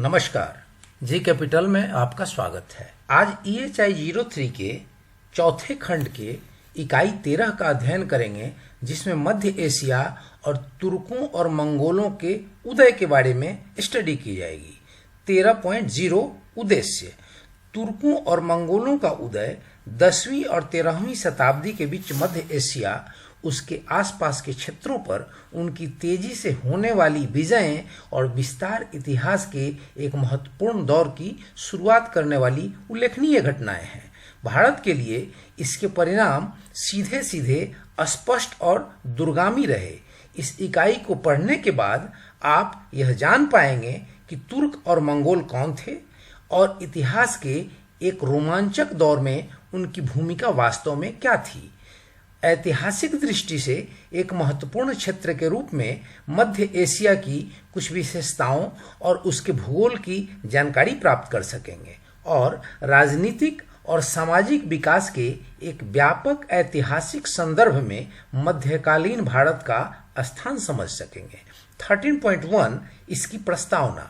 नमस्कार। G capital में आपका स्वागत है। आज EHI-03 के चौथे खंड के इकाई 13 का अध्ययन करेंगे, जिसमें मध्य एशिया और तुर्कों और मंगोलों के उदय के बारे में स्टडी की जाएगी। 13.0 उद्देश्य। तुर्कों और मंगोलों का उदय 10वीं और 13वीं शताब्दी के बीच मध्य एशिया, उसके आसपास के क्षेत्रों पर उनकी तेजी से होने वाली विजयें और विस्तार इतिहास के एक महत्वपूर्ण दौर की शुरुआत करने वाली उल्लेखनीय घटनाएं हैं। भारत के लिए इसके परिणाम सीधे सीधे स्पष्ट और दूरगामी रहे। इस इकाई को पढ़ने के बाद आप यह जान पाएंगे कि तुर्क और मंगोल कौन थे और इतिहास के एक रोमांचक दौर में उनकी भूमिका वास्तव में क्या थी। ऐतिहासिक दृष्टि से एक महत्वपूर्ण क्षेत्र के रूप में मध्य एशिया की कुछ विशेषताओं और उसके भूगोल की जानकारी प्राप्त कर सकेंगे और राजनीतिक और सामाजिक विकास के एक व्यापक ऐतिहासिक संदर्भ में मध्यकालीन भारत का स्थान समझ सकेंगे। 13.1 इसकी प्रस्तावना।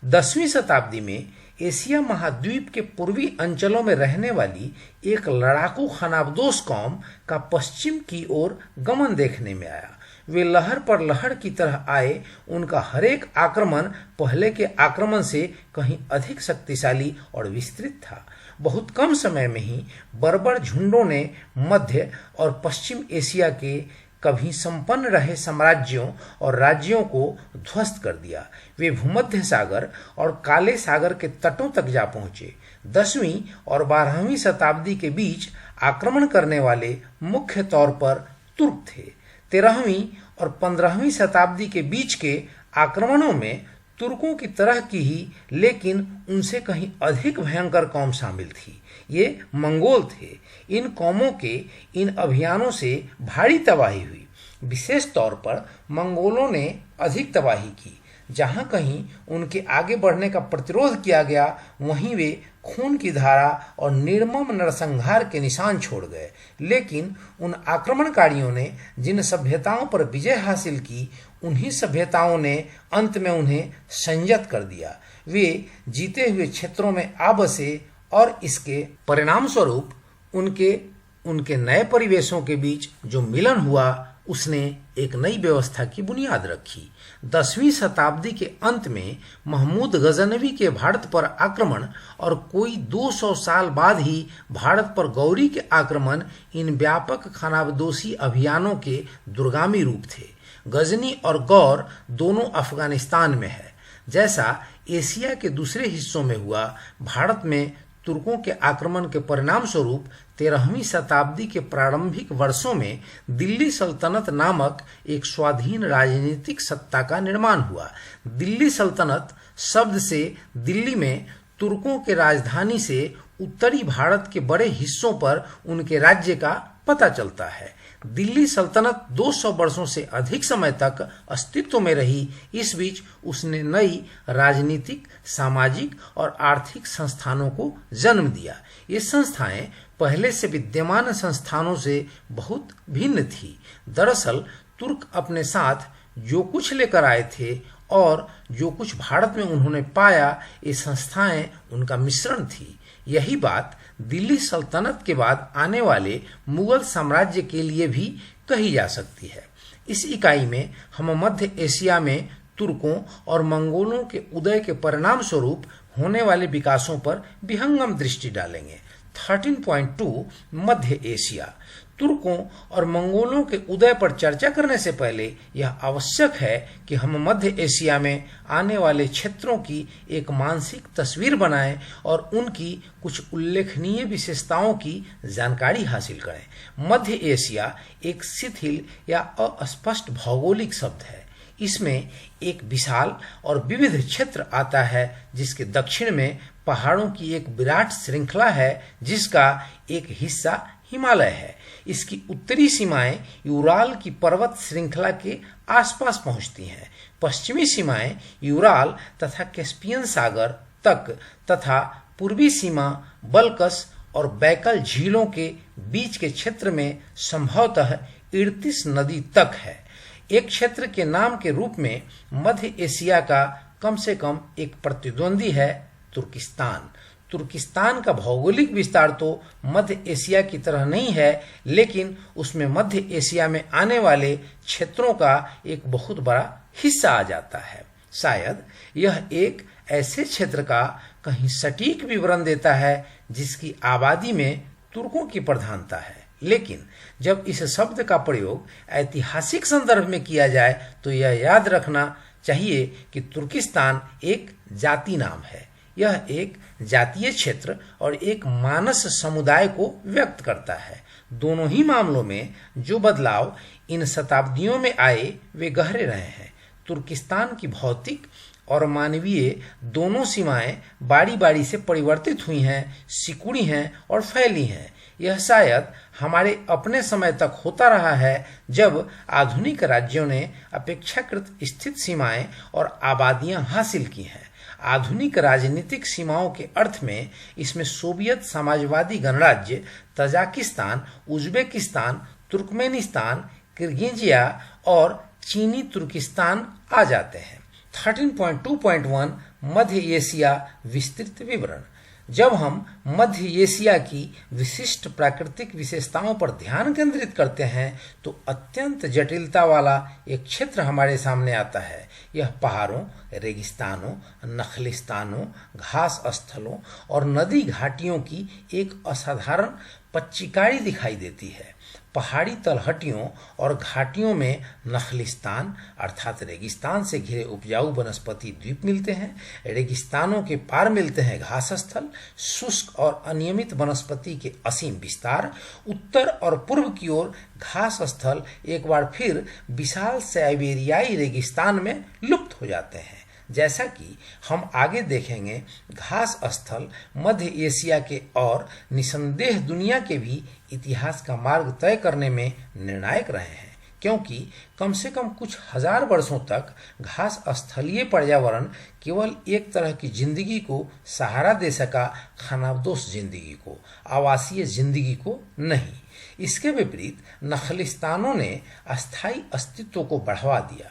10वीं शताब्दी में एशिया महाद्वीप के पूर्वी अंचलों में रहने वाली एक लड़ाकू खानाबदोश कौम का पश्चिम की ओर गमन देखने में आया। वे लहर पर लहर की तरह आए। उनका हरेक आक्रमण पहले के आक्रमण से कहीं अधिक शक्तिशाली और विस्तृत था। बहुत कम समय में ही बर्बर झुंडों ने मध्य और पश्चिम एशिया के कभी संपन्न रहे साम्राज्यों और राज्यों को ध्वस्त कर दिया। वे भूमध्य सागर और काले सागर के तटों तक जा पहुंचे। 10वीं और 12वीं शताब्दी के बीच आक्रमण करने वाले मुख्य तौर पर तुर्क थे। 13वीं और 15वीं शताब्दी के बीच के आक्रमणों में तुर्कों की तरह की ही लेकिन उनसे कहीं अधिक भयंकर कौम शामिल थी। ये मंगोल थे। इन कौमों के इन अभियानों से भारी तबाही हुई। विशेष तौर पर मंगोलों ने अधिक तबाही की। जहां कहीं उनके आगे बढ़ने का प्रतिरोध किया गया, वहीं वे खून की धारा और निर्मम नरसंहार के निशान छोड़ गए। लेकिन उन आक्रमणकारियों ने जिन सभ्यताओं पर विजय हासिल की, उन्हीं सभ्यताओं ने अंत में उन्हें संयत कर दिया। वे जीते हुए क्षेत्रों में आ बसे और इसके परिणाम स्वरूप उनके नए परिवेशों के बीच जो मिलन हुआ, उसने एक नई व्यवस्था की बुनियाद रखी। 10वीं शताब्दी के अंत में महमूद गजनवी के भारत पर आक्रमण और कोई 200 साल बाद ही भारत पर गौरी के आक्रमण इन व्यापक खानाबदोशी अभियानों के दूरगामी रूप थे। गजनी और गौर दोनों अफगानिस्तान में है। जैसा एशिया के दूसरे हिस्सों में हुआ, भारत में तुर्कों के आक्रमण के परिणाम स्वरूप 13वीं शताब्दी के प्रारंभिक वर्षों में दिल्ली सल्तनत नामक एक स्वाधीन राजनीतिक सत्ता का निर्माण हुआ। दिल्ली सल्तनत शब्द से दिल्ली में तुर्कों के राजधानी से उत्तरी भारत के बड़े हिस्सों पर उनके राज्य का पता चलता है। दिल्ली सल्तनत 200 वर्षों से अधिक समय तक अस्तित्व में रही। इस बीच उसने नई राजनीतिक, सामाजिक और आर्थिक संस्थानों को जन्म दिया। ये संस्थाएं पहले से विद्यमान संस्थानों से बहुत भिन्न थी। दरअसल तुर्क अपने साथ जो कुछ लेकर आए थे और जो कुछ भारत में उन्होंने पाया, ये संस्थाएं उनका मिश्रण थी। यही बात दिल्ली सल्तनत के बाद आने वाले मुगल साम्राज्य के लिए भी कही जा सकती है। इस इकाई में हम मध्य एशिया में तुर्कों और मंगोलों के उदय के परिणाम स्वरूप होने वाले विकासों पर विहंगम दृष्टि डालेंगे। 13.2 मध्य एशिया। तुर्कों और मंगोलों के उदय पर चर्चा करने से पहले यह आवश्यक है कि हम मध्य एशिया में आने वाले क्षेत्रों की एक मानसिक तस्वीर बनाएं और उनकी कुछ उल्लेखनीय विशेषताओं की जानकारी हासिल करें। मध्य एशिया एक शिथिल या अस्पष्ट भौगोलिक शब्द है। इसमें एक विशाल और विविध क्षेत्र आता है, जिसके दक्षिण में पहाड़ों की एक विराट श्रृंखला है, जिसका एक हिस्सा हिमालय है। इसकी उत्तरी सीमाएं यूराल की पर्वत श्रृंखला के आसपास पहुंचती हैं। पश्चिमी सीमाएं यूराल तथा कैस्पियन सागर तक तथा पूर्वी सीमा बल्कस और बैकल झीलों के बीच के क्षेत्र में संभवतः इर्तिस नदी तक है। एक क्षेत्र के नाम के रूप में मध्य एशिया का कम से कम एक प्रतिद्वंदी है, तुर्किस्तान। तुर्किस्तान का भौगोलिक विस्तार तो मध्य एशिया की तरह नहीं है, लेकिन उसमें मध्य एशिया में आने वाले क्षेत्रों का एक बहुत बड़ा हिस्सा आ जाता है। शायद यह एक ऐसे क्षेत्र का कहीं सटीक विवरण देता है जिसकी आबादी में तुर्कों की प्रधानता है, लेकिन जब इस शब्द का प्रयोग ऐतिहासिक संदर्भ में किया जाए तो यह याद रखना चाहिए कि तुर्किस्तान एक जाति नाम है। यह एक जातीय क्षेत्र और एक मानस समुदाय को व्यक्त करता है। दोनों ही मामलों में जो बदलाव इन शताब्दियों में आए वे गहरे रहे हैं। तुर्किस्तान की भौतिक और मानवीय दोनों सीमाएं बारी बारी से परिवर्तित हुई हैं, सिकुड़ी हैं और फैली हैं। यह शायद हमारे अपने समय तक होता रहा है, जब आधुनिक राज्यों ने अपेक्षाकृत स्थित सीमाएं और आबादियां हासिल की हैं। आधुनिक राजनीतिक सीमाओं के अर्थ में इसमें सोवियत साम्राज्यवादी गणराज्य तजाकिस्तान, उज्बेकिस्तान, तुर्कमेनिस्तान, किर्गिजिया और चीनी तुर्किस्तान आ जाते हैं। 13.2.1 मध्य एशिया विस्तृत विवरण। जब हम मध्य एशिया की विशिष्ट प्राकृतिक विशेषताओं पर ध्यान केंद्रित करते हैं तो अत्यंत जटिलता वाला एक क्षेत्र हमारे सामने आता है। यह पहाड़ों, रेगिस्तानों, नखलिस्तानों, घास स्थलों और नदी घाटियों की एक असाधारण पच्चीकारी दिखाई देती है। पहाड़ी तलहटियों और घाटियों में नखलिस्तान अर्थात रेगिस्तान से घिरे उपजाऊ वनस्पति द्वीप मिलते हैं। रेगिस्तानों के पार मिलते हैं घास स्थल, शुष्क और अनियमित वनस्पति के असीम विस्तार। उत्तर और पूर्व की ओर घास स्थल एक बार फिर विशाल साइबेरियाई रेगिस्तान में लुप्त हो जाते हैं। जैसा कि हम आगे देखेंगे, घास स्थल मध्य एशिया के और निसंदेह दुनिया के भी इतिहास का मार्ग तय करने में निर्णायक रहे हैं, क्योंकि कम से कम कुछ हजार वर्षों तक घास स्थलीय पर्यावरण केवल एक तरह की जिंदगी को सहारा दे सका, खानाबदोश जिंदगी को, आवासीय जिंदगी को नहीं। इसके विपरीत नखलिस्तानों ने अस्थायी अस्तित्व को बढ़ावा दिया।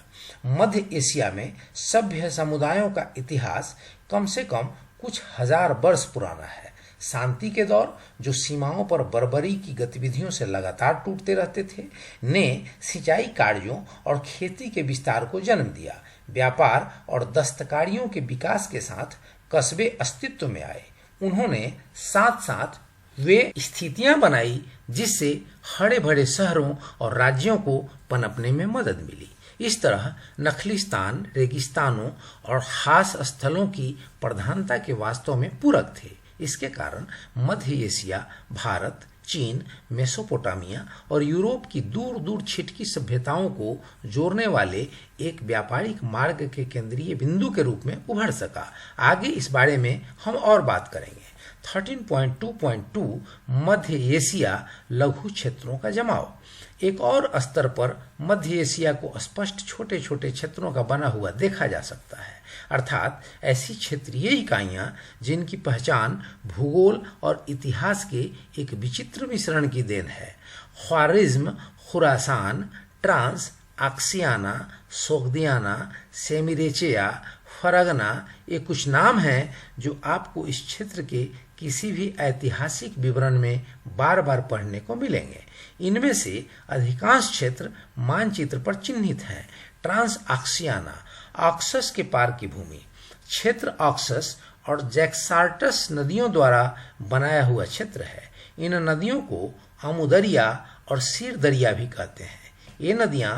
मध्य एशिया में सभ्य समुदायों का इतिहास कम से कम कुछ हजार वर्ष पुराना है। शांति के दौर, जो सीमाओं पर बर्बरी की गतिविधियों से लगातार टूटते रहते थे, ने सिंचाई कार्यों और खेती के विस्तार को जन्म दिया। व्यापार और दस्तकारियों के विकास के साथ कस्बे अस्तित्व में आए। उन्होंने साथ साथ वे स्थितियां बनाई जिससे हरे भरे शहरों और राज्यों को पनपने में मदद मिली। इस तरह नखलिस्तान रेगिस्तानों और खास स्थलों की प्रधानता के वास्तव में पूरक थे। इसके कारण मध्य एशिया, भारत, चीन, मेसोपोटामिया और यूरोप की दूर दूर छिटकी सभ्यताओं को जोड़ने वाले एक व्यापारिक मार्ग के केंद्रीय बिंदु के रूप में उभर सका। आगे इस बारे में हम और बात करेंगे। 13.2.2 मध्य एशिया लघु क्षेत्रों का जमाव। एक और स्तर पर मध्य एशिया को स्पष्ट छोटे छोटे क्षेत्रों का बना हुआ देखा जा सकता है, अर्थात ऐसी क्षेत्रीय इकाइयां जिनकी पहचान भूगोल और इतिहास के एक विचित्र मिश्रण की देन है। ख्वारिज्म, खुरासान, ट्रांस आक्सियाना, सोगदियाना, सेमिरेचिया, फरगना, ये कुछ नाम हैं जो आपको इस क्षेत्र के किसी भी ऐतिहासिक विवरण में बार बार पढ़ने को मिलेंगे। इनमें से अधिकांश क्षेत्र मानचित्र पर चिन्हित हैं। ट्रांस आक्सियाना, ऑक्सस के पार की भूमि क्षेत्र ऑक्सस और जैक्सार्टस नदियों द्वारा बनाया हुआ क्षेत्र है। इन नदियों को अमुदरिया और सीर दरिया भी कहते हैं। ये नदियां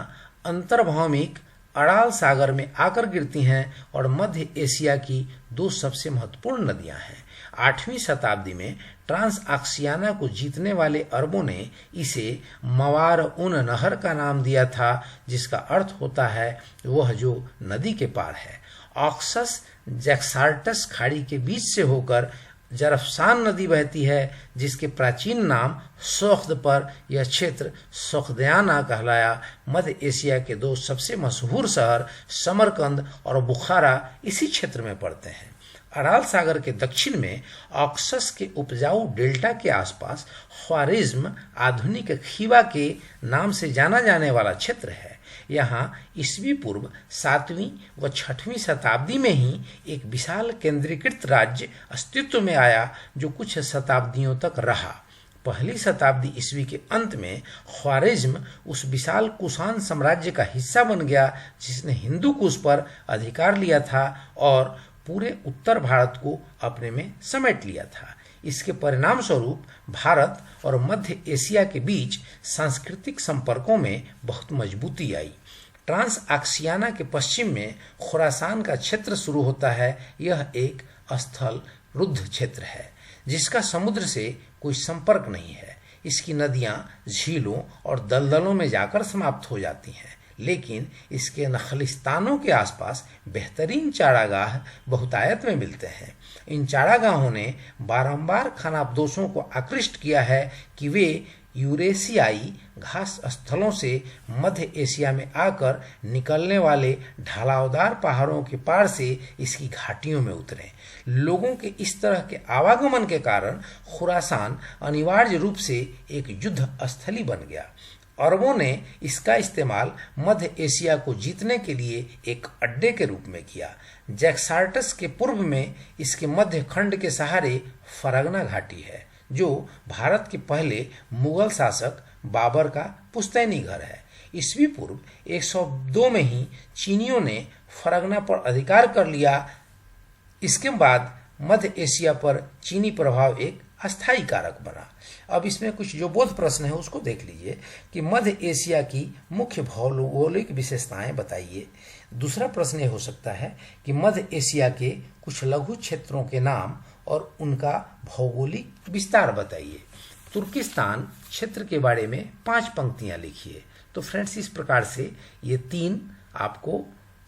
अंतर्भौमिक अड़ाल सागर में आकर गिरती हैं और मध्य एशिया की दो सबसे महत्वपूर्ण नदियां हैं। 8वीं शताब्दी में ट्रांस आक्सियाना को जीतने वाले अरबों ने इसे मवार उन नहर का नाम दिया था, जिसका अर्थ होता है वह जो नदी के पार है। ऑक्सस जैक्सार्टस खाड़ी के बीच से होकर जरफशान नदी बहती है, जिसके प्राचीन नाम सोख्द पर यह क्षेत्र सोख्दयाना कहलाया। मध्य एशिया के दो सबसे मशहूर शहर समरकंद और बुखारा इसी क्षेत्र में पड़ते हैं। अराल सागर के दक्षिण में ऑक्सस के उपजाऊ डेल्टा के आसपास ख्वारिज्म आधुनिक खीवा के नाम से जाना जाने वाला क्षेत्र है। यहाँ ईस्वी पूर्व 7वीं व 6वीं शताब्दी में ही एक विशाल केंद्रीकृत राज्य अस्तित्व में आया जो कुछ शताब्दियों तक रहा। पहली शताब्दी ईस्वी के अंत में ख्वारिज्म उस विशाल कुषाण साम्राज्य का हिस्सा बन गया जिसने हिंदू कुश पर अधिकार लिया था और पूरे उत्तर भारत को अपने में समेट लिया था। इसके परिणाम स्वरूप भारत और मध्य एशिया के बीच सांस्कृतिक संपर्कों में बहुत मजबूती आई। ट्रांस आक्सियाना के पश्चिम में खुरासान का क्षेत्र शुरू होता है। यह एक स्थल रुद्ध क्षेत्र है जिसका समुद्र से कोई संपर्क नहीं है। इसकी नदियां झीलों और दलदलों में जाकर समाप्त हो जाती हैं, लेकिन इसके नखलिस्तानों के आसपास बेहतरीन चारागाह बहुतायत में मिलते हैं। इन चारागाहों ने बारंबार खानाबदोशों को आकृष्ट किया है कि वे यूरेशियाई घास स्थलों से मध्य एशिया में आकर निकलने वाले ढलावदार पहाड़ों के पार से इसकी घाटियों में उतरे। लोगों के इस तरह के आवागमन के कारण खुरासान अनिवार्य रूप से एक युद्ध स्थली बन गया। अरबों ने इसका इस्तेमाल मध्य एशिया को जीतने के लिए एक अड्डे के रूप में किया। जैक्सार्टस के पूर्व में इसके मध्य खंड के सहारे फरगना घाटी है जो भारत के पहले मुगल शासक बाबर का पुश्तैनी घर है। ईस्वी पूर्व 102 में ही चीनियों ने फरगना पर अधिकार कर लिया। इसके बाद मध्य एशिया पर चीनी प्रभाव एक अस्थायी कारक बना। अब इसमें कुछ जो बोध प्रश्न है उसको देख लीजिए कि मध्य एशिया की मुख्य भौगोलिक विशेषताएं बताइए। दूसरा प्रश्न ये हो सकता है कि मध्य एशिया के कुछ लघु क्षेत्रों के नाम और उनका भौगोलिक विस्तार बताइए। तुर्किस्तान क्षेत्र के बारे में 5 पंक्तियां लिखिए। तो फ्रेंड्स, इस प्रकार से ये 3 आपको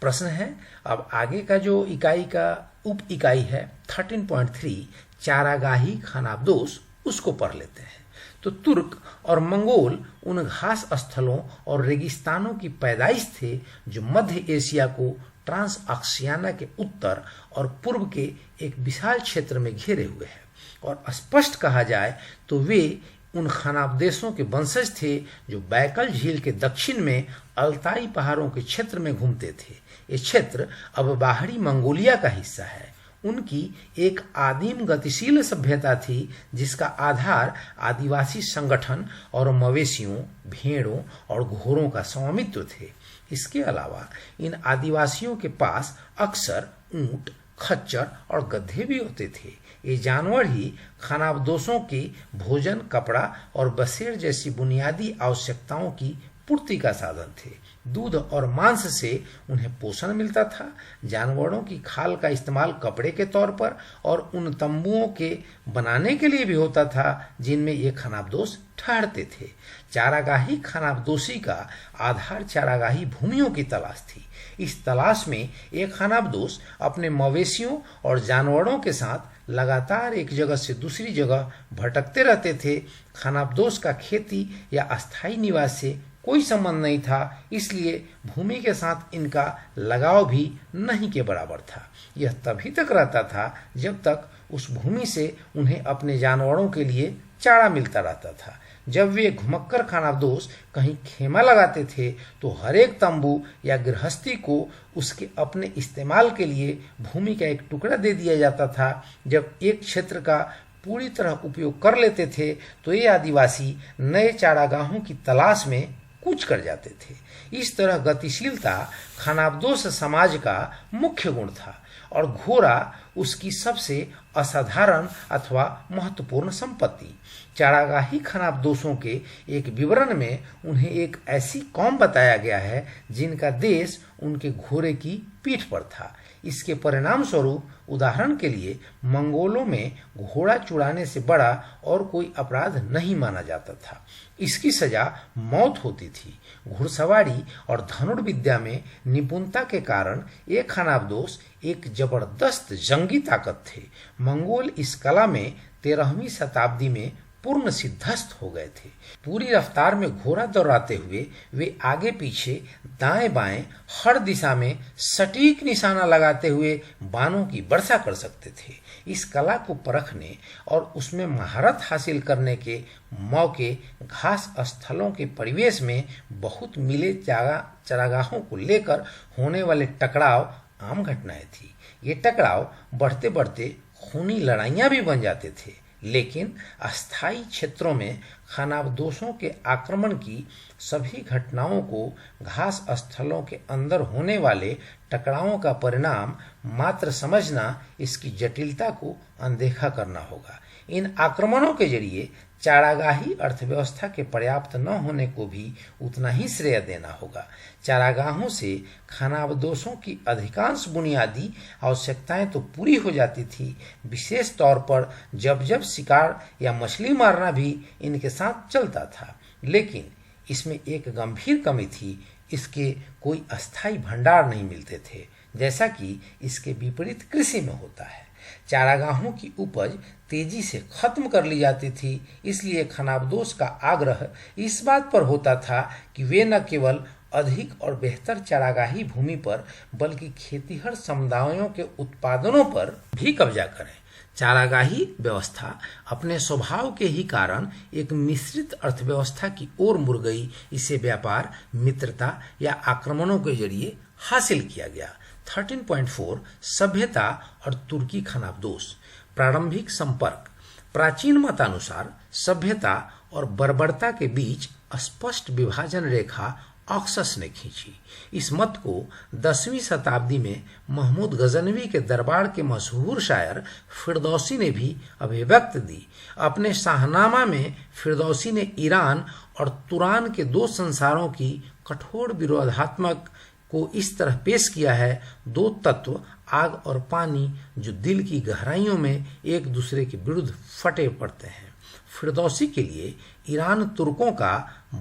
प्रश्न है। अब आगे का जो इकाई का उप इकाई है 13.3 चारागाही खानाबदोश, उसको पढ़ लेते हैं। तो तुर्क और मंगोल उन घास स्थलों और रेगिस्तानों की पैदाइश थे जो मध्य एशिया को ट्रांस आक्सियाना के उत्तर और पूर्व के एक विशाल क्षेत्र में घेरे हुए हैं। और स्पष्ट कहा जाए तो वे उन खानाबदेशों के वंशज थे जो बैकल झील के दक्षिण में अल्ताई पहाड़ों के क्षेत्र में घूमते थे। ये क्षेत्र अब बाहरी मंगोलिया का हिस्सा है। उनकी एक आदिम गतिशील सभ्यता थी जिसका आधार आदिवासी संगठन और मवेशियों, भेड़ों और घोड़ों का स्वामित्व थे। इसके अलावा इन आदिवासियों के पास अक्सर ऊंट, खच्चर और गधे भी होते थे। ये जानवर ही खानाबदोशों के भोजन, कपड़ा और बसेर जैसी बुनियादी आवश्यकताओं की पूर्ति का साधन थे। दूध और मांस से उन्हें पोषण मिलता था। जानवरों की खाल का इस्तेमाल कपड़े के तौर पर और उन तंबुओं के बनाने के लिए भी होता था जिनमें ये खानाबदोश ठहरते थे। चारागाही खानाबदोशी का आधार चारागाही भूमियों की तलाश थी। इस तलाश में एक खानाबदोश अपने मवेशियों और जानवरों के साथ लगातार एक जगह से दूसरी जगह भटकते रहते थे। खानाबदोश का खेती या अस्थायी निवास से कोई संबंध नहीं था, इसलिए भूमि के साथ इनका लगाव भी नहीं के बराबर था। यह तभी तक रहता था जब तक उस भूमि से उन्हें अपने जानवरों के लिए चारा मिलता रहता था। जब वे घुमक्कर खानाबदोश कहीं खेमा लगाते थे तो हर एक तंबू या गृहस्थी को उसके अपने इस्तेमाल के लिए भूमि का एक टुकड़ा दे दिया जाता था। जब एक क्षेत्र का पूरी तरह उपयोग कर लेते थे तो ये आदिवासी नए चारागाहों की तलाश में कूच कर जाते थे। इस तरह गतिशीलता खानाबदोश समाज का मुख्य गुण था और घोड़ा उसकी सबसे असाधारण अथवा महत्वपूर्ण संपत्ति। चारागाही खानाबदोशों के एक विवरण में उन्हें एक ऐसी कौम बताया गया है जिनका देश उनके घोड़े की पीठ पर था। इसके परिणाम स्वरूप उदाहरण के लिए मंगोलों में घोड़ा चुराने से बड़ा और कोई अपराध नहीं माना जाता था। इसकी सजा मौत होती थी। घुड़सवारी और धनुर्विद्या में निपुणता के कारण ये खानाबदोश एक जबरदस्त जंगी ताकत थे। मंगोल इस कला में 13वीं शताब्दी में पूर्ण सिद्धस्त हो गए थे। पूरी रफ्तार में घोड़ा दौड़ाते हुए वे आगे पीछे दाएं बाएं हर दिशा में सटीक निशाना लगाते हुए बाणों की वर्षा कर सकते थे। इस कला को परखने और उसमें महारत हासिल करने के मौके घास स्थलों के परिवेश में बहुत मिले चरागाहों को लेकर होने वाले टकराव आम घटनाएं थी। ये टकराव बढ़ते बढ़ते खूनी लड़ाइयां भी बन जाते थे, लेकिन अस्थायी क्षेत्रों में खानाबदोशों के आक्रमण की सभी घटनाओं को घास स्थलों के अंदर होने वाले टकरावों का परिणाम मात्र समझना इसकी जटिलता को अनदेखा करना होगा। इन आक्रमणों के जरिए चारागाही अर्थव्यवस्था के पर्याप्त न होने को भी उतना ही श्रेय देना होगा। चारागाहों से खानाबदोशों की अधिकांश बुनियादी आवश्यकताएं तो पूरी हो जाती थी, विशेष तौर पर जब जब शिकार या मछली मारना भी इनके साथ चलता था। लेकिन इसमें एक गंभीर कमी थी, इसके कोई अस्थायी भंडार नहीं मिलते थे, जैसा कि इसके विपरीत कृषि में होता है। चारागाहों की उपज तेजी से खत्म कर ली जाती थी, इसलिए खानाबदोश का आग्रह इस बात पर होता था कि वे न केवल अधिक और बेहतर चारागाही भूमि पर बल्कि खेतीहर समुदायों के उत्पादनों पर भी कब्जा करें। चारागाही व्यवस्था अपने स्वभाव के ही कारण एक मिश्रित अर्थव्यवस्था की ओर मुड़ गई। इसे व्यापार, मित्रता या आक्रमणों के जरिए हासिल किया गया। 13.4 सभ्यता और तुर्की खानाबदोश। प्रारंभिक संपर्क। प्राचीन मतानुसार सभ्यता और बर्बरता के बीच स्पष्ट विभाजन रेखा ऑक्सस ने खींची। इस मत को 10वीं शताब्दी में महमूद गजनवी के दरबार के मशहूर शायर फिरदौसी ने भी अभिव्यक्त दी। अपने शाहनामा में फिरदौसी ने ईरान और तुरान के दो संसारों की कठोर विरोधात्मक को इस तरह पेश किया है, दो तत्व आग और पानी जो दिल की गहराइयों में एक दूसरे के विरुद्ध फटे पड़ते हैं। फिरदौसी के लिए ईरान तुर्कों का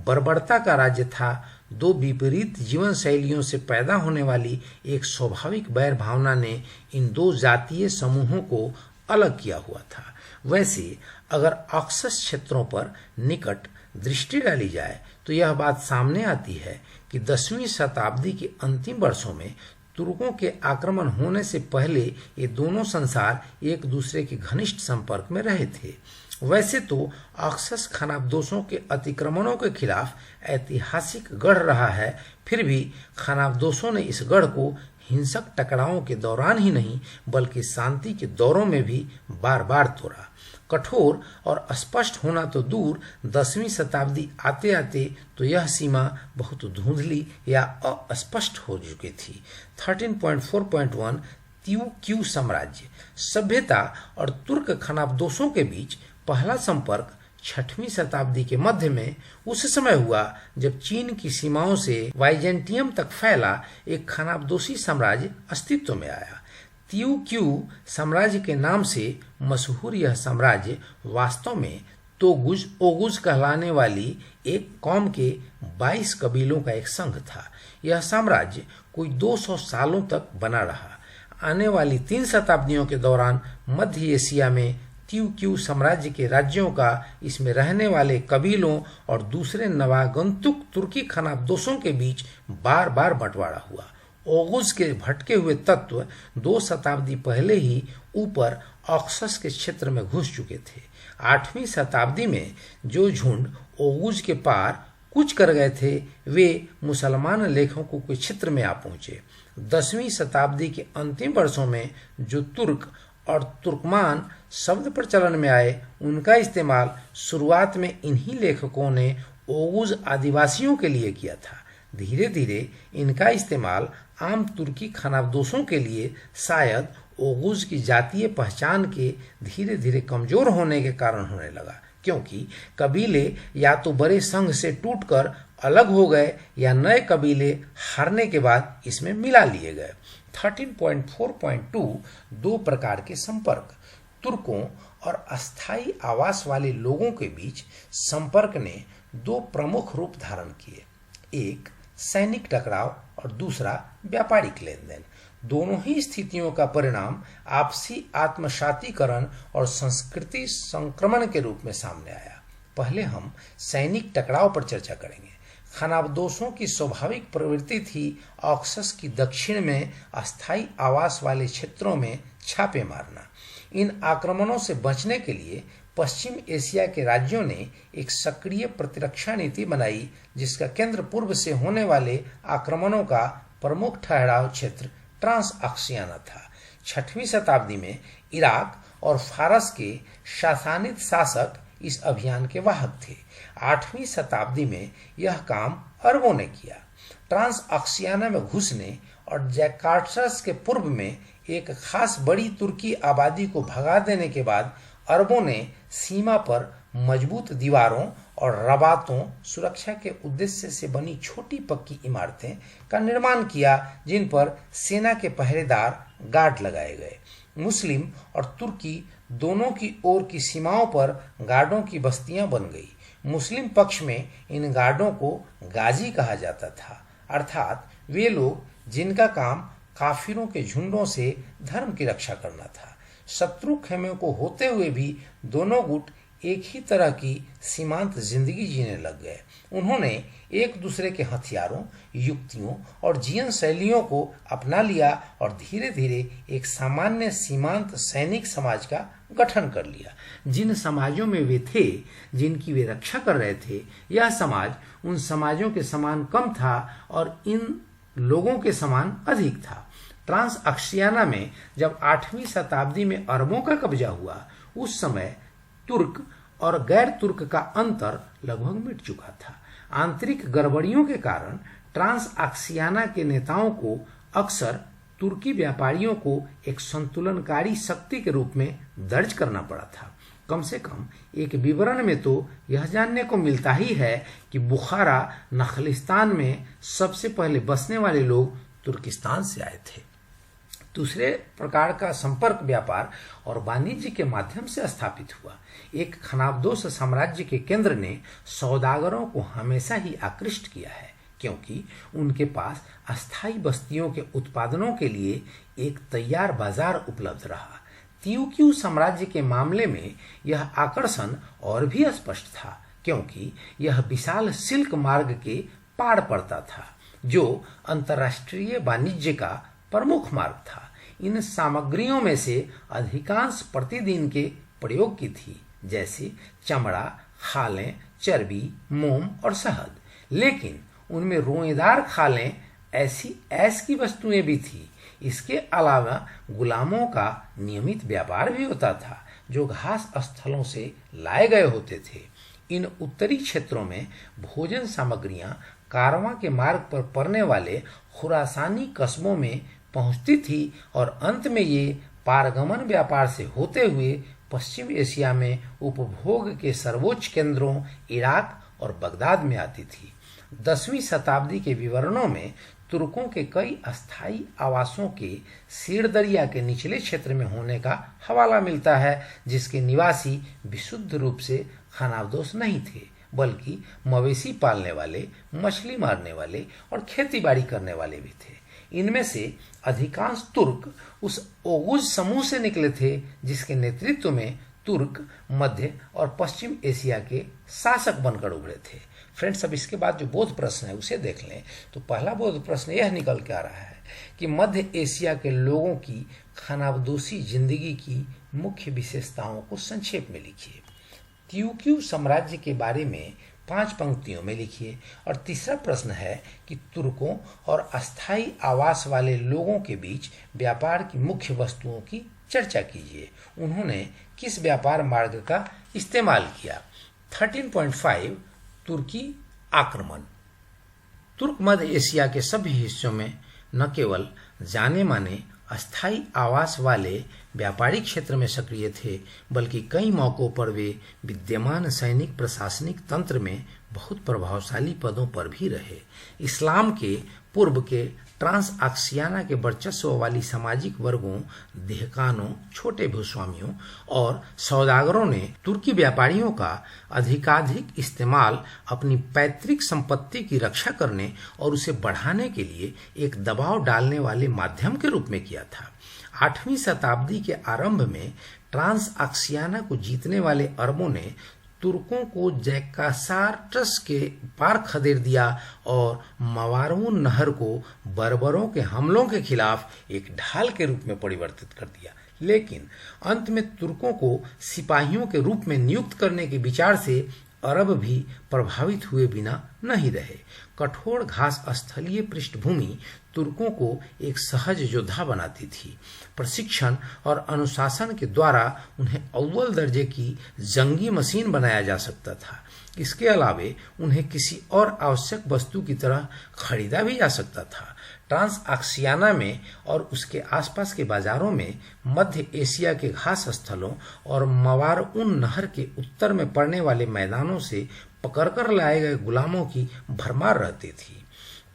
बर्बरता का राज्य था। दो विपरीत जीवन शैलियों से पैदा होने वाली एक स्वाभाविक वैर भावना ने इन दो जातीय समूहों को अलग किया हुआ था। वैसे अगर ऑक्सस क्षेत्रों पर निकट दृष्टि डाली जाए तो यह बात सामने आती है कि 10वीं शताब्दी के अंतिम वर्षों में तुर्कों के आक्रमण होने से पहले ये दोनों संसार एक दूसरे के घनिष्ठ संपर्क में रहे थे। वैसे तो ऑक्सस खानाबदोशों के अतिक्रमणों के खिलाफ ऐतिहासिक गढ़ रहा है, फिर भी खानाबदोशों ने इस गढ़ को हिंसक टकरावों के दौरान ही नहीं बल्कि शांति के दौरों में भी बार बार तोड़ा। कठोर और स्पष्ट होना तो दूर, 10वीं शताब्दी आते आते तो यह सीमा बहुत धुंधली या अस्पष्ट हो चुकी थी। 13.4.1 त्यूक्यू साम्राज्य। सभ्यता और तुर्क खानाबदोशों के बीच पहला संपर्क 6वीं शताब्दी के मध्य में उस समय हुआ जब चीन की सीमाओं से वाइजेंटियम तक फैला एक खानाबदोशी साम्राज्य अस्तित्व में आया। त्यूक्यू साम्राज्य के नाम से मशहूर यह साम्राज्य वास्तव में तोगुज ओगुज कहलाने वाली एक कौम के 22 कबीलों का एक संघ था। यह साम्राज्य कोई 200 सालों तक बना रहा। आने वाली 3 शताब्दियों के दौरान मध्य एशिया में त्यूक्यू साम्राज्य के राज्यों का इसमें रहने वाले कबीलों और दूसरे नवागंतुक तुर्की खानाबदोशों के बीच बार बार बंटवारा हुआ। ओगुज के भटके हुए तत्व 2 शताब्दी पहले ही ऊपर ऑक्सस के क्षेत्र में घुस चुके थे। 8वीं शताब्दी में जो झुंड ओगुज के पार कूच कर गए थे वे मुसलमान लेखकों के क्षेत्र में आ पहुंचे। 10वीं शताब्दी के अंतिम वर्षों में जो तुर्क और तुर्कमान शब्द प्रचलन में आए उनका इस्तेमाल शुरुआत में इन्हीं लेखकों ने ओगुज आदिवासियों के लिए किया था। धीरे धीरे इनका इस्तेमाल आम तुर्की खानाबदोशों के लिए शायद ओगुज की जातीय पहचान के धीरे धीरे कमजोर होने के कारण होने लगा, क्योंकि कबीले या तो बड़े संघ से टूटकर अलग हो गए या नए कबीले हारने के बाद इसमें मिला लिए गए। 13.4.2 दो प्रकार के संपर्क। तुर्कों और अस्थायी आवास वाले लोगों के बीच संपर्क ने 2 प्रमुख रूप धारण किए, एक सैनिक टकराव और दूसरा व्यापारिक लेन देन। दोनों ही स्थितियों का परिणाम आपसी आत्मसातीकरण और संस्कृति संक्रमण के रूप में सामने आया। पहले हम सैनिक टकराव पर चर्चा करेंगे। खानाबदोशों की स्वाभाविक प्रवृत्ति थी ऑक्सस की दक्षिण में अस्थायी आवास वाले क्षेत्रों में छापे मारना। इन आक्रमणों से बचने के लिए पश्चिम एशिया के राज्यों ने एक सक्रिय प्रतिरक्षा नीति बनाई, जिसका केंद्र पूर्व से होने वाले आक्रमणों का प्रमुख ठहराव क्षेत्र ट्रांस अक्सियाना था। 6वीं शताब्दी में इराक और फारस के सासानिद शासक इस अभियान के वाहक थे। 8वीं शताब्दी में यह काम अरबों ने किया। ट्रांस अक्सियाना में घुसने और जैकार्टस के पूर्व में एक खास बड़ी तुर्की आबादी को भगा देने के बाद अरबों ने सीमा पर मजबूत दीवारों और रबातों, सुरक्षा के उद्देश्य से बनी छोटी पक्की इमारतें का निर्माण किया, जिन पर सेना के पहरेदार गार्ड लगाए गए। मुस्लिम और तुर्की दोनों की ओर की सीमाओं पर गार्डों की बस्तियां बन गई। मुस्लिम पक्ष में इन गार्डों को गाजी कहा जाता था, अर्थात वे लोग जिनका काम काफिरों के झुंडों से धर्म की रक्षा करना था। शत्रु खेमे को होते हुए भी दोनों गुट एक ही तरह की सीमांत जिंदगी जीने लग गए। उन्होंने एक दूसरे के हथियारों, युक्तियों और जीवन शैलियों को अपना लिया और धीरे धीरे एक सामान्य सीमांत सैनिक समाज का गठन कर लिया। जिन समाजों में वे थे, जिनकी वे रक्षा कर रहे थे, यह समाज उन समाजों के समान कम था और इन लोगों के समान अधिक था। ट्रांस अक्सियाना में जब 8वीं शताब्दी में अरबों का कब्जा हुआ, उस समय तुर्क और गैर तुर्क का अंतर लगभग मिट चुका था। आंतरिक गड़बड़ियों के कारण ट्रांस अक्सियाना के नेताओं को अक्सर तुर्की व्यापारियों को एक संतुलनकारी शक्ति के रूप में दर्ज करना पड़ा था। कम से कम एक विवरण में तो यह जानने को मिलता ही है कि बुखारा नखलिस्तान में सबसे पहले बसने वाले लोग तुर्किस्तान से आए थे। दूसरे प्रकार का संपर्क व्यापार और वाणिज्य के माध्यम से स्थापित हुआ। एक खानाबदोश साम्राज्य के केंद्र ने सौदागरों को हमेशा ही आकृष्ट किया है, क्योंकि उनके पास अस्थायी बस्तियों के उत्पादनों के लिए एक तैयार बाजार उपलब्ध रहा। त्यूक्यू साम्राज्य के मामले में यह आकर्षण और भी स्पष्ट था, क्योंकि यह विशाल सिल्क मार्ग के पार पड़ता था, जो अंतर्राष्ट्रीय वाणिज्य का प्रमुख मार्ग था। इन सामग्रियों में से अधिकांश प्रतिदिन के प्रयोग की थी, जैसे चमड़ा, खालें, चर्बी, मोम और शहद। लेकिन उनमें रोएदार खालें ऐसी ऐश की वस्तुएं भी थी। इसके अलावा गुलामों का नियमित व्यापार भी होता था, जो घास स्थलों से लाए गए होते थे। इन उत्तरी क्षेत्रों में भोजन सामग्रियां कारवां के मार्ग पर पड़ने वाले खुरासानी कस्बों में पहुंचती थी और अंत में ये पारगमन व्यापार से होते हुए पश्चिम एशिया में उपभोग के सर्वोच्च केंद्रों इराक और बगदाद में आती थी। 10वीं शताब्दी के विवरणों में तुर्कों के कई अस्थायी आवासों के सीड़ दरिया के निचले क्षेत्र में होने का हवाला मिलता है, जिसके निवासी विशुद्ध रूप से खानाबदोश नहीं थे, बल्कि मवेशी पालने वाले, मछली मारने वाले और खेती बाड़ी करने वाले भी थे। इनमें से अधिकांश तुर्क उस ओगुज समूह से निकले थे, जिसके नेतृत्व में तुर्क मध्य और पश्चिम एशिया के शासक बनकर उभरे थे। फ्रेंड्स, अब इसके बाद जो बोध प्रश्न है उसे देख लें तो पहला बोध प्रश्न यह निकल के आ रहा है कि मध्य एशिया के लोगों की खानाबदोशी जिंदगी की मुख्य विशेषताओं को संक्षेप में लिखिए। त्यूक्यू साम्राज्य के बारे में 5 पंक्तियों में लिखिए। और तीसरा प्रश्न है कि तुर्कों और अस्थायी आवास वाले लोगों के बीच व्यापार की मुख्य वस्तुओं की चर्चा कीजिए। उन्होंने किस व्यापार मार्ग का इस्तेमाल किया। 13.5 तुर्की आक्रमण। तुर्क मध्य एशिया के सभी हिस्सों में न केवल जाने माने अस्थायी आवास वाले व्यापारिक क्षेत्र में सक्रिय थे, बल्कि कई मौकों पर वे विद्यमान सैनिक प्रशासनिक तंत्र में बहुत प्रभावशाली पदों पर भी रहे। इस्लाम के पूर्व के ट्रांस अक्सियाना के वर्चस्व वाली सामाजिक वर्गों, देहकानों, छोटे भूस्वामियों और सौदागरों ने तुर्की व्यापारियों का अधिकाधिक इस्तेमाल अपनी पैतृक संपत्ति की रक्षा करने और उसे बढ़ाने के लिए एक दबाव डालने वाले माध्यम के रूप में किया था। 8वीं शताब्दी के आरंभ में ट्रांस अक्सियाना को जीतने वाले अरबों ने तुर्कों को जैकासार्टस के पार खदेड़ दिया और मवारून नहर को बर्बरों के हमलों के खिलाफ एक ढाल के रूप में परिवर्तित कर दिया। लेकिन अंत में तुर्कों को सिपाहियों के रूप में नियुक्त करने के विचार से अरब भी प्रभावित हुए बिना नहीं रहे। कठोर घास स्थलीय पृष्ठभूमि तुर्कों को एक सहज योद्धा बनाती थी। प्रशिक्षण और अनुशासन के द्वारा उन्हें अव्वल दर्जे की जंगी मशीन बनाया जा सकता था। इसके अलावे उन्हें किसी और आवश्यक वस्तु की तरह खरीदा भी जा सकता था। ट्रांसआक्सियाना में और उसके आसपास के बाजारों में, मध्य एशिया के घास स्थलों और मवारउन नहर के उत्तर में पड़ने वाले मैदानों से पकड़कर लाए गए गुलामों की भरमार रहती थी।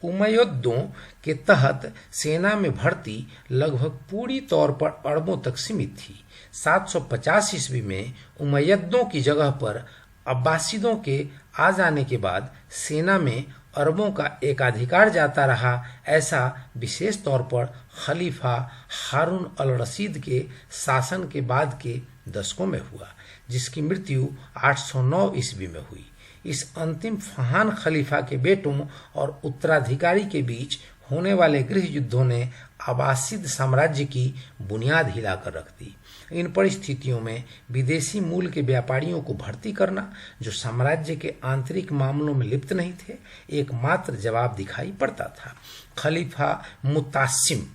उमैयदों के तहत सेना में भर्ती लगभग पूरी तौर पर अरबों तक सीमित थी। 750 ईस्वी में उमैयदों की जगह पर अब्बासिदों के आ जाने के बाद सेना में अरबों का एकाधिकार जाता रहा। ऐसा विशेष तौर पर खलीफा हारून अल रशीद के शासन के बाद के दशकों में हुआ, जिसकी मृत्यु 809 ईस्वी में हुई। इस अंतिम फहान खलीफा के बेटों और उत्तराधिकारी के बीच होने वाले गृह युद्धों ने अब्बासिद साम्राज्य की बुनियाद हिलाकर रख दी। इन परिस्थितियों में विदेशी मूल के व्यापारियों को भर्ती करना, जो साम्राज्य के आंतरिक मामलों में लिप्त नहीं थे, एकमात्र जवाब दिखाई पड़ता था। खलीफा मुतासिम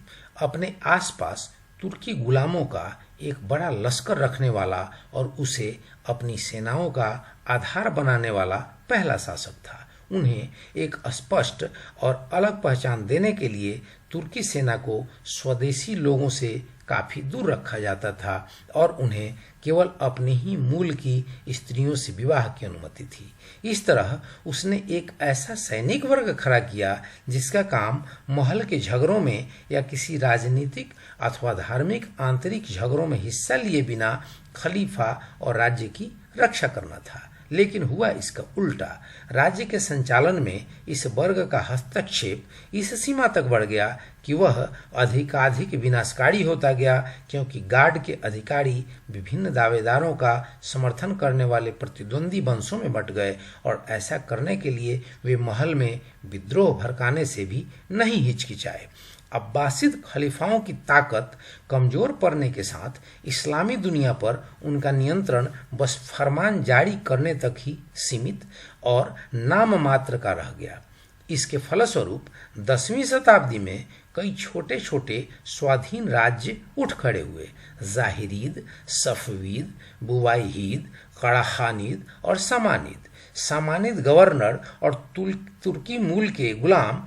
अपने आसपास तुर्की गुलामों का एक बड़ा लश्कर रखने वाला और उसे अपनी सेनाओं का आधार बनाने वाला पहला शासक था। उन्हें एक स्पष्ट और अलग पहचान देने के लिए तुर्की सेना को स्वदेशी लोगों से काफी दूर रखा जाता था और उन्हें केवल अपने ही मूल की स्त्रियों से विवाह की अनुमति थी। इस तरह उसने एक ऐसा सैनिक वर्ग खड़ा किया जिसका काम महल के झगड़ों में या किसी राजनीतिक अथवा धार्मिक आंतरिक झगड़ों में हिस्सा लिए बिना खलीफा और राज्य की रक्षा करना था। लेकिन हुआ इसका उल्टा। राज्य के संचालन में इस वर्ग का हस्तक्षेप इस सीमा तक बढ़ गया कि वह अधिकाधिक विनाशकारी होता गया, क्योंकि गार्ड के अधिकारी विभिन्न दावेदारों का समर्थन करने वाले प्रतिद्वंदी वंशों में बंट गए और ऐसा करने के लिए वे महल में विद्रोह भड़काने से भी नहीं हिचकिचाए। अब्बासिद खलीफाओं की ताकत कमजोर पड़ने के साथ इस्लामी दुनिया पर उनका नियंत्रण बस फरमान जारी करने तक ही सीमित और नाम मात्र का रह गया। इसके फलस्वरूप 10वीं शताब्दी में कई छोटे छोटे स्वाधीन राज्य उठ खड़े हुए। जाहिरीद, सफवीद, बुवाईहीद, कड़ाखानीद और सामानीद। सामानीद गवर्नर और तुर्की मूल के गुलाम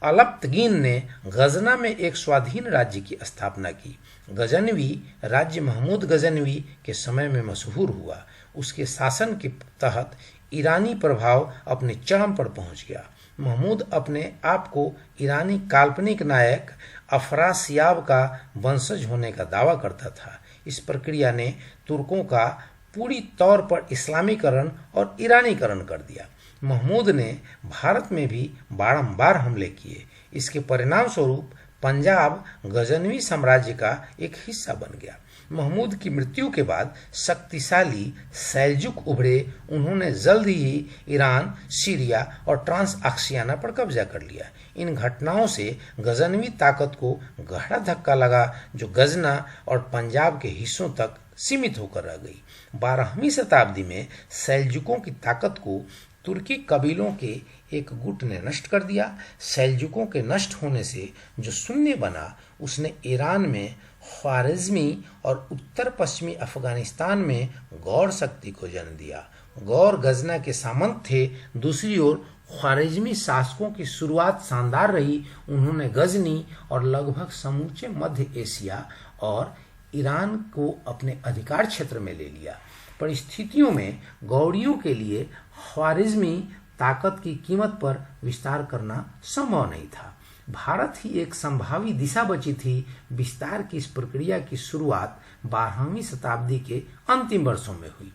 अलप्तगीन ने गजना में एक स्वाधीन राज्य की स्थापना की। गजनवी राज्य महमूद गजनवी के समय में मशहूर हुआ। उसके शासन के तहत ईरानी प्रभाव अपने चरम पर पहुंच गया। महमूद अपने आप को ईरानी काल्पनिक नायक अफरासियाब का वंशज होने का दावा करता था। इस प्रक्रिया ने तुर्कों का पूरी तौर पर इस्लामीकरण और ईरानीकरण कर दिया। महमूद ने भारत में भी बारंबार हमले किए। इसके परिणाम स्वरूप पंजाब गजनवी साम्राज्य का एक हिस्सा बन गया। महमूद की मृत्यु के बाद शक्तिशाली सैल्जुक उभरे। उन्होंने जल्द ही ईरान, सीरिया और ट्रांसआक्सियाना पर कब्जा कर लिया। इन घटनाओं से गजनवी ताकत को गहरा धक्का लगा, जो गजना और पंजाब के हिस्सों तक सीमित होकर रह गई। 12वीं शताब्दी में सैल्जुकों की ताकत को तुर्की कबीलों के एक गुट ने नष्ट कर दिया। सैल्जुकों के नष्ट होने से जो शून्य बना, उसने ईरान में ख्वारिज़मी और उत्तर पश्चिमी अफगानिस्तान में गौर शक्ति को जन्म दिया। गौर गजना के सामंत थे। दूसरी ओर ख्वारिज़मी शासकों की शुरुआत शानदार रही। उन्होंने गजनी और लगभग समूचे मध्य एशिया और ईरान को अपने अधिकार क्षेत्र में ले लिया। परिस्थितियों में गौड़ियों के लिए ख्वारिज़मी ताकत की कीमत पर विस्तार करना संभव नहीं था। भारत ही एक संभावी दिशा बची थी। विस्तार की इस प्रक्रिया की शुरुआत 12वीं शताब्दी के अंतिम वर्षों में हुई।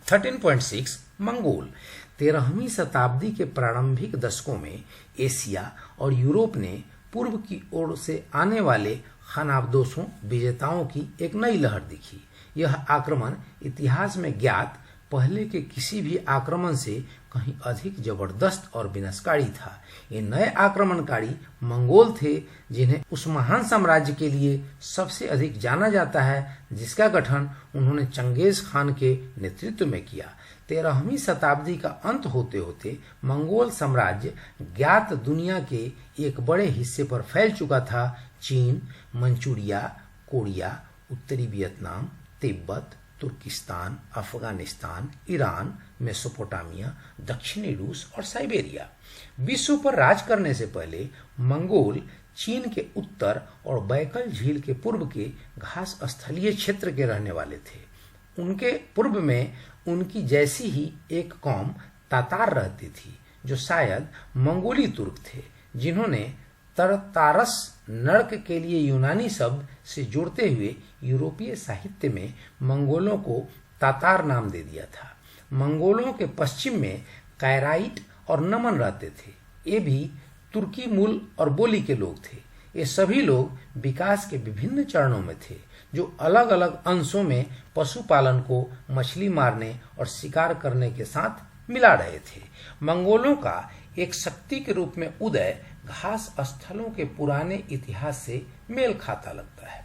13.6 मंगोल। 13वीं शताब्दी के प्रारंभिक दशकों में एशिया और यूरोप ने पूर्व की ओर से आने वाले खानाबदोशों विजेताओं की एक नई लहर दिखी। यह आक्रमण इतिहास में ज्ञात पहले के किसी भी आक्रमण से कहीं अधिक जबरदस्त और विनाशकारी था। ये नए आक्रमणकारी मंगोल थे, जिन्हें उस महान साम्राज्य के लिए सबसे अधिक जाना जाता है जिसका गठन उन्होंने चंगेज खान के नेतृत्व में किया। 13वीं शताब्दी का अंत होते होते मंगोल साम्राज्य ज्ञात दुनिया के एक बड़े हिस्से पर फैल चुका था। चीन, मंचूरिया, कोरिया, उत्तरी वियतनाम, तिब्बत, तुर्किस्तान, अफगानिस्तान, ईरान, मेसोपोटामिया, दक्षिणी रूस और साइबेरिया। विश्व पर राज करने से पहले मंगोल चीन के उत्तर और बैकल झील के पूर्व के घास स्थलीय क्षेत्र के रहने वाले थे। उनके पूर्व में उनकी जैसी ही एक कौम तातार रहती थी, जो शायद मंगोली तुर्क थे, जिन्होंने तरतारस नर्क के लिए यूनानी शब्द से जोड़ते हुए यूरोपीय साहित्य में मंगोलों को तातार नाम दे दिया था। मंगोलों के पश्चिम में कायराइट और नमन रहते थे। ये भी तुर्की मूल और बोली के लोग थे। ये सभी लोग विकास के विभिन्न चरणों में थे, जो अलग अलग अंशों में पशुपालन को मछली मारने और शिकार करने के साथ मिला रहे थे। मंगोलों का एक शक्ति के रूप में उदय घास स्थलों के पुराने इतिहास से मेल खाता लगता है।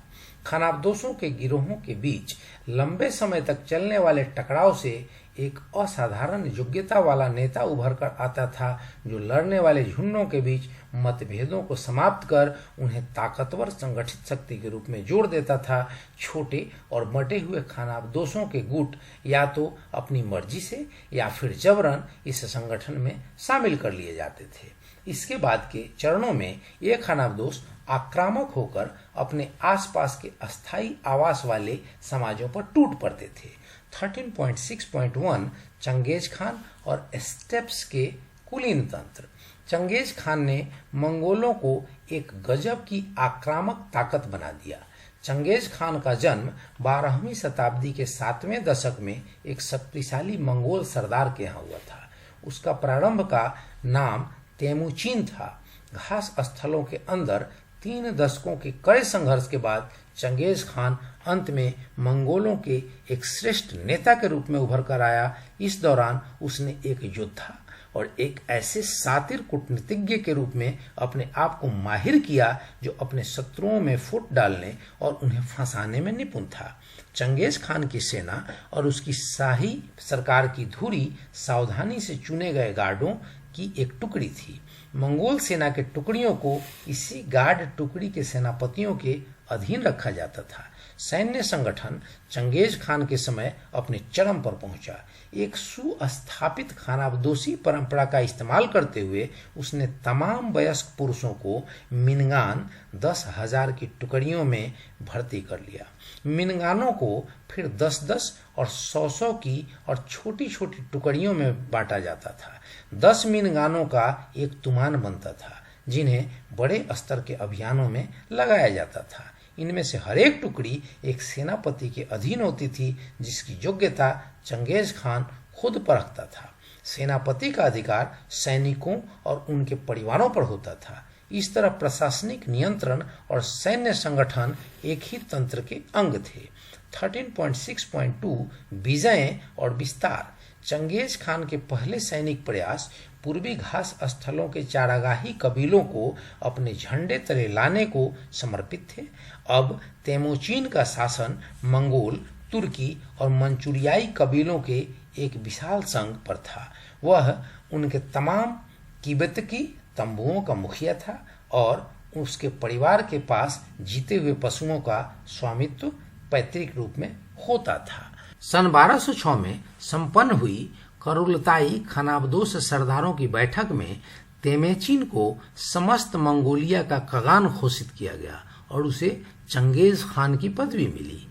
खानाबदोशों के गिरोहों के बीच लंबे समय तक चलने वाले टकराव से एक असाधारण योग्यता वाला नेता उभर कर आता था, जो लड़ने वाले झुंडों के बीच मतभेदों को समाप्त कर उन्हें ताकतवर संगठित शक्ति के रूप में जोड़ देता था। छोटे और बटे हुए खानाबदोशों के गुट या तो अपनी मर्जी से या फिर जबरन इस संगठन में शामिल कर लिए जाते थे। इसके बाद के चरणों में ये खानाबदोश आक्रामक होकर अपने आसपास के अस्थायी आवास वाले समाजों पर टूट पड़ते थे। 13.6.1 चंगेज खान और स्टेप्स के कुलीन तंत्र। चंगेज खान ने मंगोलों को एक गजब की आक्रामक ताकत बना दिया। चंगेज खान का जन्म 12वीं शताब्दी के 7वें दशक में एक शक्तिशाली मंगोल सरदार के यहाँ हुआ था। उसका प्रारंभ का नाम तेमुचिन था। घास स्थलों के अंदर 3 दशकों के कड़े संघर्ष के बाद चंगेज खान अंत में मंगोलों के एक श्रेष्ठ नेता के रूप में उभर कर आया। इस दौरान उसने एक योद्धा और एक ऐसे शातिर कूटनीतिज्ञ के रूप में अपने आप को माहिर किया, जो अपने शत्रुओं में फूट डालने और उन्हें फंसाने में निपुण था। चंगेज खान की सेना और उसकी शाही सरकार की धुरी सावधानी से चुने गए गार्डों की एक टुकड़ी थी। मंगोल सेना के टुकड़ियों को इसी गार्ड टुकड़ी के सेनापतियों के अधीन रखा जाता था। सैन्य संगठन चंगेज खान के समय अपने चरम पर पहुंचा। एक सुस्थापित खानाबदोशी परंपरा का इस्तेमाल करते हुए उसने तमाम वयस्क पुरुषों को मिनगान 10,000 की टुकड़ियों में भर्ती कर लिया। मिनगानों को फिर 10-10 और 100-100 की और छोटी छोटी टुकड़ियों में बांटा जाता था। 10 मिनगानों का एक तुमान बनता था, जिन्हें बड़े स्तर के अभियानों में लगाया जाता था। इनमें से हर एक टुकड़ी एक सेनापति के अधीन होती थी, जिसकी योग्यता चंगेज खान खुद परखता था। सेनापति का अधिकार सैनिकों और उनके परिवारों पर होता था। इस तरह प्रशासनिक नियंत्रण और सैन्य संगठन एक ही तंत्र के अंग थे। 13.6.2 विजय और विस्तार। चंगेज खान के पहले सैनिक प्रयास पूर्वी घास स्थलों के चारागाही कबीलों को अपने झंडे तले लाने को समर्पित थे। अब तेमुचिन का शासन मंगोल, तुर्की और मंचूरियाई कबीलों के एक विशाल संघ पर था। वह उनके तमाम किबेतकी तंबुओं का मुखिया था और उसके परिवार के पास जीते हुए पशुओं का स्वामित्व पैतृक रूप में होता था। सन 1206 में संपन्न हुई करुलताई खानाबदोश सरदारों की बैठक में तेमुचिन को समस्त मंगोलिया का कगान घोषित किया गया और उसे चंगेज खान की पदवी मिली।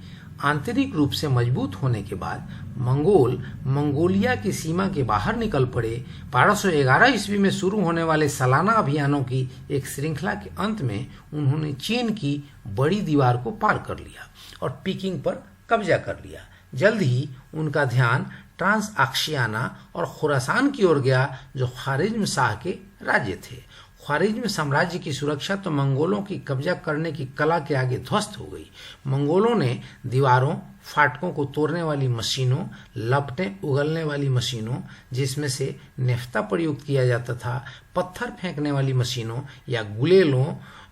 आंतरिक रूप से मजबूत होने के बाद मंगोल मंगोलिया की सीमा के बाहर निकल पड़े। 1211 ईस्वी में शुरू होने वाले सालाना अभियानों की एक श्रृंखला के अंत में उन्होंने चीन की बड़ी दीवार को पार कर लिया और पीकिंग पर कब्जा कर लिया। जल्द ही उनका ध्यान ट्रांस आक्शियाना और खुरासान की ओर गया, जो ख्वारिज्म शाह के राज्य थे। ख्वारिज्म साम्राज्य की सुरक्षा तो मंगोलों की कब्जा करने की कला के आगे ध्वस्त हो गई। मंगोलों ने दीवारों, फाटकों को तोड़ने वाली मशीनों, लपटें उगलने वाली मशीनों जिसमें से नेफ्ता प्रयुक्त किया जाता था, पत्थर फेंकने वाली मशीनों या गुलेलों,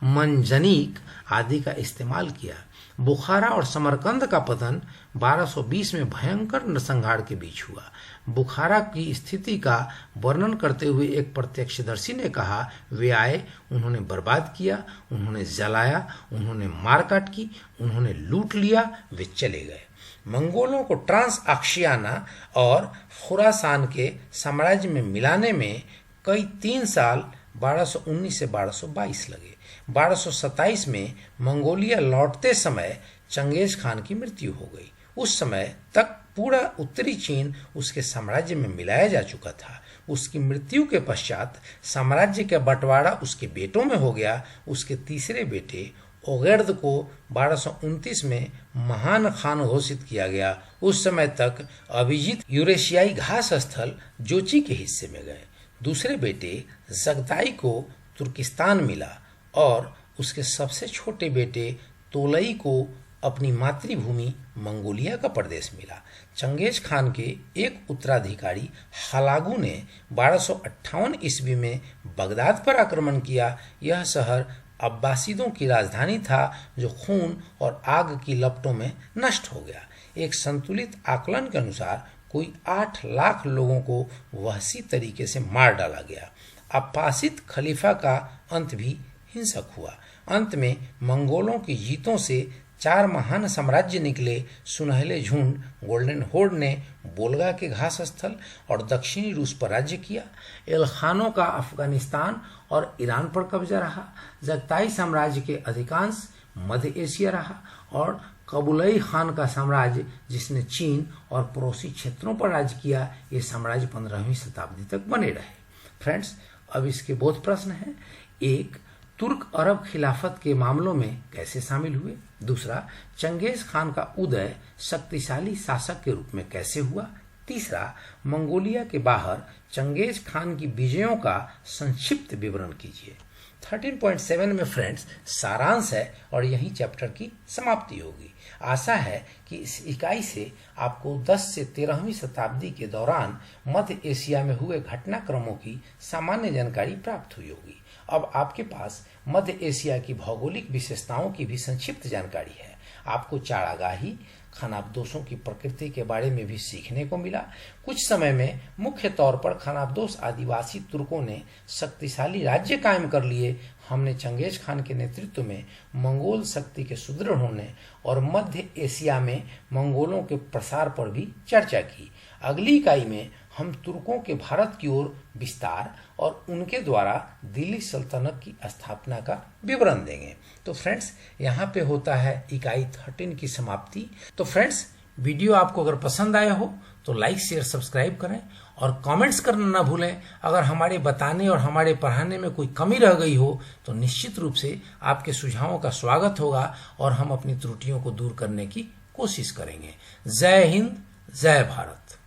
मंजनीक आदि का इस्तेमाल किया। बुखारा और समरकंद का पतन 1220 में भयंकर नरसंहार के बीच हुआ। बुखारा की स्थिति का वर्णन करते हुए एक प्रत्यक्षदर्शी ने कहा, वे आए, उन्होंने बर्बाद किया, उन्होंने जलाया, उन्होंने मारकाट की, उन्होंने लूट लिया, वे चले गए। मंगोलों को ट्रांस आशियाना और खुरासान के साम्राज्य में मिलाने में कई 3 साल 1219 से 1222 लगे। 1227 में मंगोलिया लौटते समय चंगेज खान की मृत्यु हो गई। उस समय तक पूरा उत्तरी चीन उसके साम्राज्य में मिलाया जा चुका था। उसकी मृत्यु के पश्चात साम्राज्य का बंटवारा उसके बेटों में हो गया। उसके तीसरे बेटे ओगेर्द को 1229 में महान खान घोषित किया गया। उस समय तक अभिजीत यूरेशियाई घास स्थल जोची के हिस्से में गए। दूसरे बेटे जगताई को तुर्किस्तान मिला और उसके सबसे छोटे बेटे तोलई को अपनी मातृभूमि मंगोलिया का प्रदेश मिला। चंगेज खान के एक उत्तराधिकारी हलागू ने 1258 ईस्वी में बगदाद पर आक्रमण किया। यह शहर अब्बासीदों की राजधानी था जो खून और आग की लपटों में नष्ट हो गया। एक संतुलित आकलन के अनुसार कोई 8 लाख लोगों को वहशी तरीके से मार डाला गया। अब्बासिद खलीफा का अंत भी हिंसक हुआ। अंत में मंगोलों की जीतों से 4 महान साम्राज्य निकले। सुनहले झुंड गोल्डन होर्ड ने बोल्गा के घास स्थल और दक्षिणी रूस पर राज्य किया। एलखानों का अफगानिस्तान और ईरान पर कब्जा रहा। जगताई साम्राज्य के अधिकांश मध्य एशिया रहा और कबुलई खान का साम्राज्य जिसने चीन और पड़ोसी क्षेत्रों पर राज्य किया, ये साम्राज्य 15वीं शताब्दी तक बने रहे। फ्रेंड्स, अब इसके बहुत प्रश्न हैं। एक, तुर्क अरब खिलाफत के मामलों में कैसे शामिल हुए? दूसरा, चंगेज खान का उदय शक्तिशाली शासक के रूप में कैसे हुआ? तीसरा, मंगोलिया के बाहर चंगेज खान की विजयों का संक्षिप्त विवरण कीजिए। 13.7 में फ्रेंड्स सारांश है और यही चैप्टर की समाप्ति होगी। आशा है कि इस इकाई से आपको 10 से 13वीं शताब्दी के दौरान मध्य एशिया में हुए घटनाक्रमों की सामान्य जानकारी प्राप्त हुई होगी। अब आपके पास मध्य एशिया की भौगोलिक विशेषताओं की भी संक्षिप्त जानकारी है। आपको चारागाही, खानाबदोशों की प्रकृति के बारे में भी सीखने को मिला। कुछ समय में मुख्य तौर पर खानाबदोश आदिवासी तुर्कों ने शक्तिशाली राज्य कायम कर लिए। हमने चंगेज खान के नेतृत्व में मंगोल शक्ति के सुदृढ़ होने और मध्य एशिया में मंगोलों के प्रसार पर भी चर्चा की। अगली इकाई में हम तुर्कों के भारत की ओर विस्तार और उनके द्वारा दिल्ली सल्तनत की स्थापना का विवरण देंगे। तो फ्रेंड्स, यहाँ पे होता है इकाई 13 की समाप्ति। तो फ्रेंड्स, वीडियो आपको अगर पसंद आया हो तो लाइक, शेयर, सब्सक्राइब करें और कमेंट्स करना ना भूलें। अगर हमारे बताने और हमारे पढ़ाने में कोई कमी रह गई हो तो निश्चित रूप से आपके सुझावों का स्वागत होगा और हम अपनी त्रुटियों को दूर करने की कोशिश करेंगे। जय हिंद, जय भारत।